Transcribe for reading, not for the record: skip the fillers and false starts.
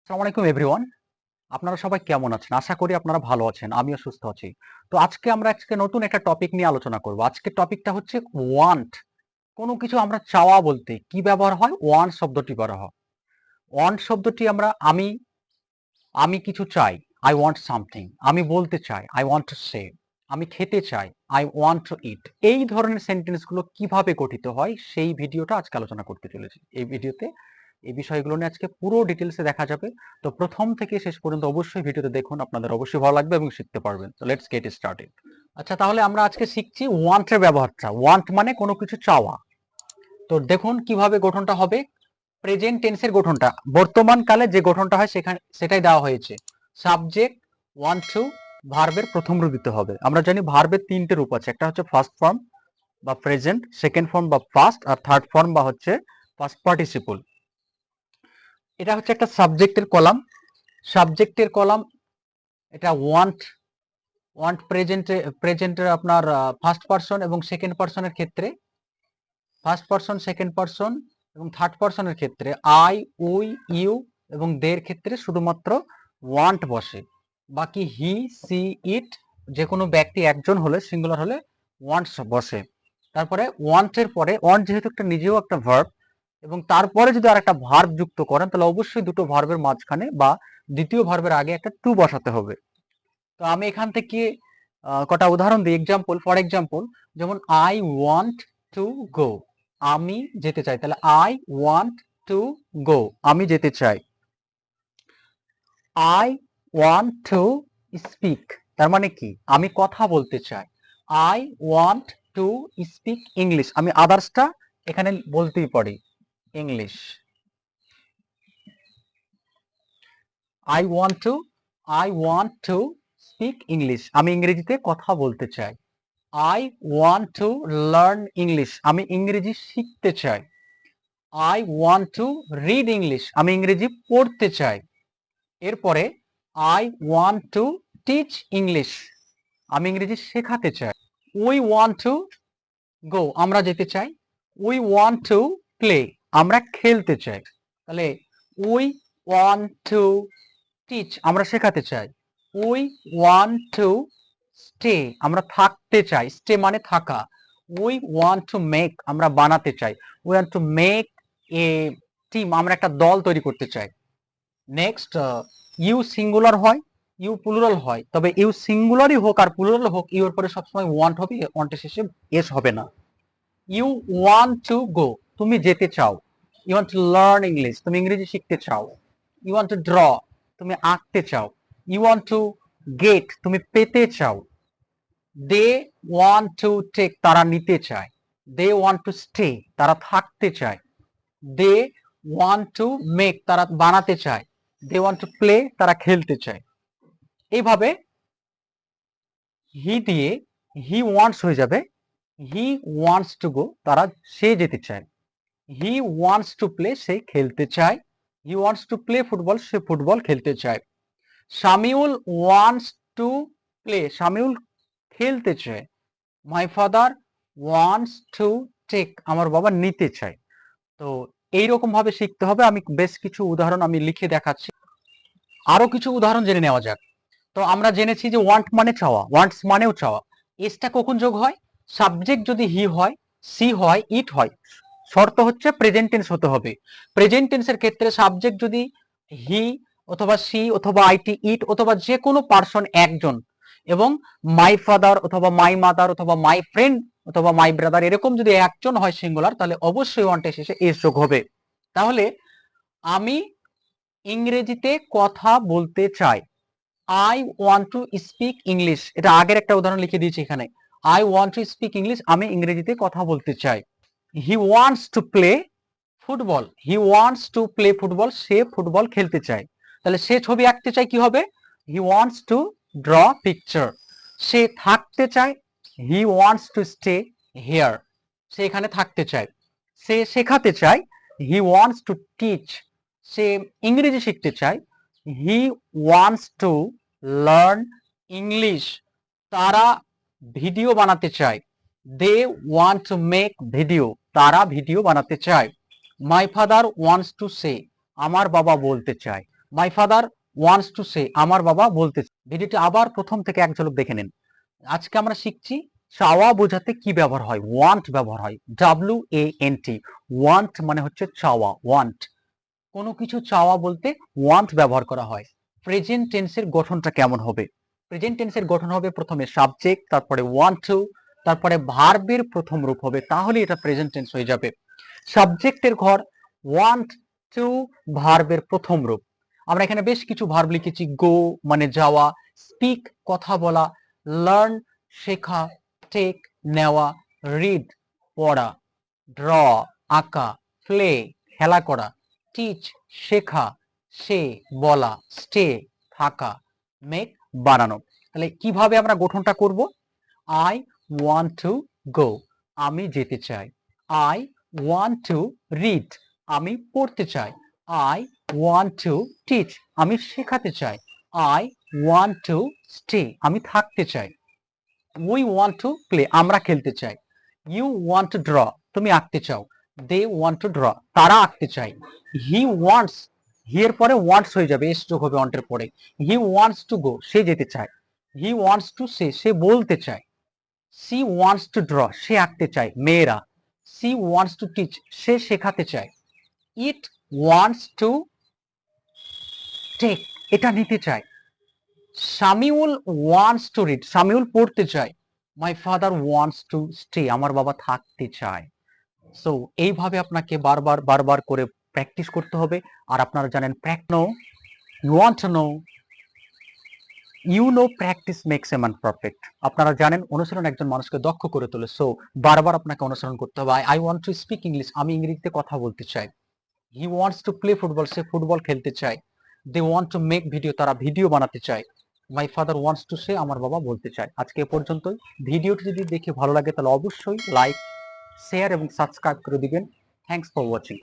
আসসালামু আলাইকুম এভরিওয়ান। আপনারা সবাই কেমন আছেন? আশা করি আপনারা ভালো আছেন। আমিও সুস্থ আছি। তো আজকে নতুন একটা টপিক নিয়ে আলোচনা করব। আজকের টপিকটা হচ্ছে ওয়ান্ট। কোনো কিছু আমরা চাওয়া বলতে কি ব্যবহার হয়? ওয়ান্ট শব্দটি ব্যবহার হয়। ওয়ান্ট শব্দটি আমি কিছু চাই। I want something. আমি বলতে চাই। I want to say. আমি খেতে চাই। I want to eat. এই ধরনের সেন্টেন্স গুলো কিভাবে গঠিত হয় সেই ভিডিওটা আজকে আলোচনা করতে চলেছি। এই ভিডিওতে এই বিষয়গুলো নিয়ে আজকে পুরো ডিটেইলসে দেখা যাবে। তো প্রথম থেকে শেষ পর্যন্ত অবশ্যই ভিডিওতে দেখুন। আপনাদের অবশ্যই ভালো লাগবে এবং শিখতে পারবেন। তো লেটস গেট স্টার্টেড। আচ্ছা, তাহলে আমরা আজকে শিখছি ওয়ান্ট এর ব্যবহারটা। ওয়ান্ট মানে কোনো কিছু চাওয়া। তো দেখুন কিভাবে গঠনটা হবে। প্রেজেন্ট টেন্সের গঠনটা বর্তমান কালে যে গঠনটা হয় সেটাই দেওয়া হয়েছে। সাবজেক্ট ওয়ান্ট টু, ভার্বের প্রথম রূপ দিতে হবে। আমরা জানি ভার্বের তিনটে রূপ আছে, একটা হচ্ছে ফার্স্ট ফর্ম বা প্রেজেন্ট, সেকেন্ড ফর্ম বা পাস্ট, আর থার্ড ফর্ম বা হচ্ছে পাস্ট পার্টিসিপল। এটা হচ্ছে একটা সাবজেক্টের কলাম। এটা ওয়ান্ট প্রেজেন্টের আপনার ফার্স্ট পারসন এবং সেকেন্ড পারসনের ক্ষেত্রে ফার্স্ট পারসন, সেকেন্ড পারসন এবং থার্ড পারসনের ক্ষেত্রে আই, উই, ইউ এবং দের ক্ষেত্রে শুধুমাত্র ওয়ান্ট বসে। বাকি হি, সি, ইট যে কোনো ব্যক্তি একজন হলে, সিঙ্গুলার হলে ওয়ান্টস বসে। তারপরে ওয়ান্টের পরে ওয়ান্ট যেহেতু একটা নিজেও একটা ভার্ব, এবং তারপরে যদি আর একটা ভার্ব যুক্ত করেন তাহলে অবশ্যই দুটো ভার্বের মাঝখানে বা দ্বিতীয় ভার্বের আগে একটা টু বসাতে হবে। তো আমি এখান থেকে কটা উদাহরণ দিই। ফর এক্সাম্পল, যেমন আই ওয়ান্ট টু গো, আমি যেতে চাই। তাহলে আই ওয়ান্ট টু গো, আমি যেতে চাই। আই ওয়ান্ট টু স্পিক, তার মানে কি আমি কথা বলতে চাই। I want to speak English, আমি আদার্সটা এখানে বলতেই পারি, English. I want to speak English, আমি ইংরেজিতে কথা বলতে চাই। I want to learn English, আমি ইংরেজি শিখতে চাই। I want to read English, আমি ইংরেজি পড়তে চাই। এরপরে I want to teach English, আমি ইংরেজি শেখাতে চাই। উই ওয়ান্ট টু গো, আমরা যেতে চাই। উই ওয়ান্ট টু প্লে, আমরা খেলতে চাই। তাহলে উই ওয়ান্ট টু টিচ, আমরা শেখাতে চাই। উই ওয়ান্ট টু স্টে, আমরা থাকতে চাই। স্টে মানে থাকা। উই ওয়ান্ট টু মেক, আমরা বানাতে চাই। We want to make a team, আমরা একটা দল তৈরি করতে চাই। নেক্সট, ইউ সিঙ্গুলার হয়, ইউ প্লুরাল হয়, তবে ইউ সিঙ্গুলারই হোক আর প্লুরাল হোক, ইউ এর পরে সবসময় ওয়ান্ট হবে, ওয়ান্টের শেষে এস হবে না। ইউ ওয়ান্ট টু গো, তুমি যেতে চাও। You want to learn English, তুমি ইংরেজি শিখতে চাও। ইউ ওয়ান্ট টু ড্র, তুমি আঁকতে চাও। ইউ ওয়ান্ট টু গেট, তুমি পেতে চাও। দে ওয়ান্ট টু টেক, তারা নিতে চায়। দে ওয়ান্ট টু স্টে, তারা থাকতে চায়। দে ওয়ান্ট টু মেক, তারা বানাতে চায়। দে ওয়ান্ট টু প্লে, তারা খেলতে চায়। এইভাবে হি দিয়ে হি ওয়ান্টস হয়ে যাবে হি ওয়ান্টস টু গো, তারা সে যেতে চায়। হি ওয়ান্টস টু প্লে, সে খেলতে চায়। He wants to play football, সে ফুটবল খেলতে চায়। Shamiul wants to play, Shamiul খেলতে চায়। My father wants to take, আমার বাবা নিতে চায়। তো এইরকম ভাবে শিখতে হবে। আমি বেশ কিছু উদাহরণ আমি লিখে দেখাচ্ছি। আরো কিছু উদাহরণ জেনে নেওয়া যাক। তো আমরা জেনেছি যে ওয়ান্ট মানে চাওয়া, ওয়ান্টস মানেও চাওয়া। এসটা কখন যোগ হয়? সাবজেক্ট যদি হি হয়, সি হয়, ইট হয়। শর্ত হচ্ছে প্রেজেন্ট টেন্স হতে হবে। প্রেজেন্ট টেন্সের ক্ষেত্রে সাবজেক্ট যদি হি অথবা সি অথবা আইটি, ইট অথবা যে কোনো পার্সন একজন, এবং মাই ফাদার অথবা মাই মাদার অথবা মাই ফ্রেন্ড অথবা মাই ব্রাদার এরকম যদি একজন হয় সিঙ্গুলার, তাহলে অবশ্যই ওয়ান্টের শেষে এস যোগ হবে। তাহলে আমি ইংরেজিতে কথা বলতে চাই। I want to speak English, এটা আগের একটা উদাহরণ লিখে দিয়েছি এখানে। I want to speak English, আমি ইংরেজিতে কথা বলতে চাই। He wants to play football, he wants to play football, সে ফুটবল খেলতে চায়। তাহলে সে ছবি আঁকতে চায়, কি হবে? He wants to draw picture. সে থাকতে চায়, he wants to stay here, সে এখানে থাকতে চায়। সে শেখাতে চায়, হি ওয়ান্টস টু টিচ, সে ইংরেজি শিখতে চায়। He wants to learn English, তারা ভিডিও বানাতে চায়। They want to make video, তারা ভিডিও বানাতে চায়। My father wants to say, আমার বাবা বলতে চায়। My father wants to say, আমার বাবা বলতে। ভিডিওটি আবার প্রথম থেকে এক ঝলক দেখে নিন। আজকে আমরা শিখছি চাওয়া বোঝাতে কি ব্যবহার হয়, ওয়ান্ট ব্যবহার হয়, WANT। ওয়ান্ট মানে হচ্ছে চাওয়া, ওয়ান্ট। কোনো কিছু চাওয়া বলতে ওয়ান্ট ব্যবহার করা হয়। প্রেজেন্ট টেন্সের গঠনটা কেমন হবে? প্রেজেন্ট টেন্সের গঠন হবে প্রথমে সাবজেক্ট, তারপরে ওয়ান্ট টু, তারপরে ভার্বের প্রথম রূপ হবে, তাহলে এটা প্রেজেন্ট টেন্স হয়ে যাবে। সাবজেক্টের ঘর ওয়ান্ট টু, ভার্বের প্রথম রূপ। আমরা এখানে বেশ কিছু ভার্ব লিখেছি। গো মানে যাওয়া, স্পিক কথা বলা, লার্ন শেখা, টেক নেওয়া, রিড পড়া, ড্র আঁকা, প্লে খেলা করা, টিচ শেখা, সে বলা, স্টে থাকা, মেক বানানো। তাহলে কিভাবে আমরা গঠনটা করব? আই ওয়ান্ট টু গো, আমি যেতে চাই। আই ওয়ান্ট টু রিড, আমি পড়তে চাই। আই ওয়ান্ট টু টিচ, আমি শেখাতে চাই। আই ওয়ান্ট টু স্টে, আমি থাকতে চাই। উই ওয়ান্ট টু প্লে, আমরা খেলতে চাই। ইউ ওয়ান্ট টু ড্র, তুমি আঁকতে চাও। দে ওয়ান্ট টু ড্র, তারা আঁকতে চায়। হি ওয়ান্টস, হি এর পরে ওয়ান্টস হয়ে যাবে, এস যোগ হবে ওয়ান্টের পরে। হি ওয়ান্টস টু গো, সে যেতে চায়। হি ওয়ান্টস টু সে, সে বলতে চায়। সি ওয়ান্টস টু ড্র, সে আঁকতে চায়, মেয়েরা। সি ওয়ান্টস টু টিচ, সে শেখাতে চায়। ইট ওয়ান্টস টু টেক, এটা নিতে চায়। Samiul wants to read, Samiul পড়তে চায়। My father wants to stay, আমার বাবা থাকতে চায়। সো এইভাবে আপনাকে বারবার বারবার করে প্র্যাকটিস করতে হবে। আর আপনারা জানেন you want to know, you know practice makes a man perfect. আপনারা জানেন অনুশীলন একজন মানুষকে দক্ষ করে তোলে। সো বারবার আপনাকে অনুসরণ করতে হবে। I want to speak English, আমি ইংরেজিতে কথা বলতে চাই। He wants to play football, সে ফুটবল খেলতে চায়। They want to make video, তারা ভিডিও বানাতে চায়। My father wants to say, আমার বাবা বলতে চায়। আজকে এ পর্যন্তই। ভিডিওটি যদি দেখে ভালো লাগে তাহলে অবশ্যই লাইক, শেয়ার এবং সাবস্ক্রাইব করে দিবেন। Thanks for watching.